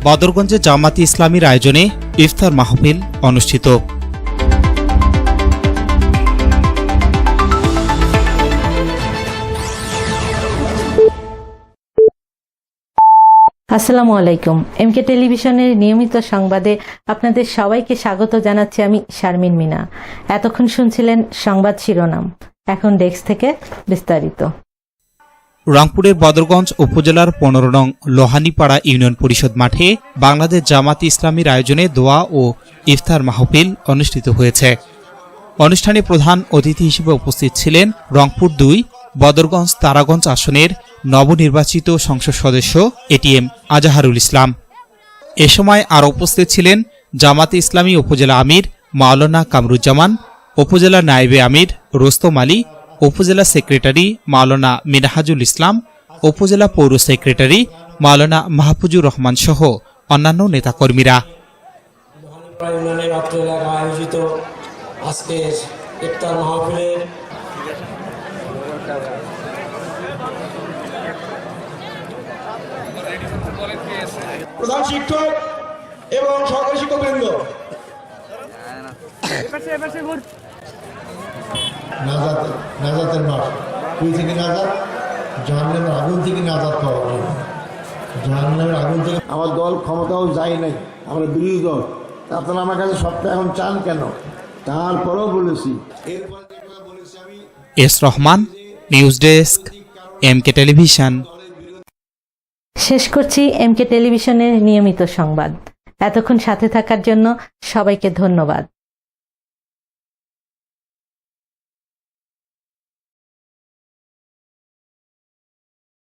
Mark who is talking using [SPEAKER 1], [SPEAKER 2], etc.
[SPEAKER 1] বদরগঞ্জে জামাতি ইসলামীর আয়োজনে ইফতার মাহফিল অনুষ্ঠিত।
[SPEAKER 2] আসসালামু আলাইকুম। এমকে টেলিভিশনের নিয়মিত সংবাদে আপনাদের সবাইকে স্বাগত জানাচ্ছি আমি শারমিন মিনা। এতক্ষণ শুনছিলেন সংবাদ শিরোনাম, এখন ডেস্ক থেকে বিস্তারিত।
[SPEAKER 1] রংপুরের বদরগঞ্জ উপজেলার ১৫ নং লোহানীপাড়া ইউনিয়ন পরিষদ মাঠে বাংলাদেশ জামাতি ইসলামীর আয়োজনে দোয়া ও ইফতার মাহফিল অনুষ্ঠিত হয়েছে। অনুষ্ঠানে প্রধান অতিথি হিসেবে উপস্থিত ছিলেন রংপুর ২ বদরগঞ্জ তারাগঞ্জ আসনের নবনির্বাচিত সংসদ সদস্য এটিএম আজাহারুল ইসলাম। এ সময় আরও উপস্থিত ছিলেন জামাতে ইসলামী উপজেলা আমির মাওলানা কামরুজ্জামান, উপজেলা নায়েবে আমির রোস্তম আলী, উপজেলা সেক্রেটারি মাওলানা মিনহাজুল ইসলাম, উপজেলা পৌর সেক্রেটারি মাওলানা মাহফুজুর রহমান সহ অন্যান্য নেতাকর্মীরা।
[SPEAKER 3] আয়োজিত আজকের ইফতার মাহফিলের প্রধান শিক্ষক এবং সহকারী শিক্ষকবৃন্দ,
[SPEAKER 4] নাজাতের মাস কুই থেকে নাজাত, জাহান্নামের আগুন থেকে নাজাত পাওয়া যায়। জাহান্নামের আগুন থেকে আমার দল ক্ষমতাও যায় নাই, আমরা বিরোধী দল, আপনারা আমার কাছে সবটা এখন চান কেন? তারপরেও বলেছি।
[SPEAKER 1] S Rahman, news desk, MK television.
[SPEAKER 2] শেষ করছি এমকে টেলিভিশনের নিয়মিত সংবাদ। এতক্ষণ সাথে থাকার জন্য সবাইকে ধন্যবাদ।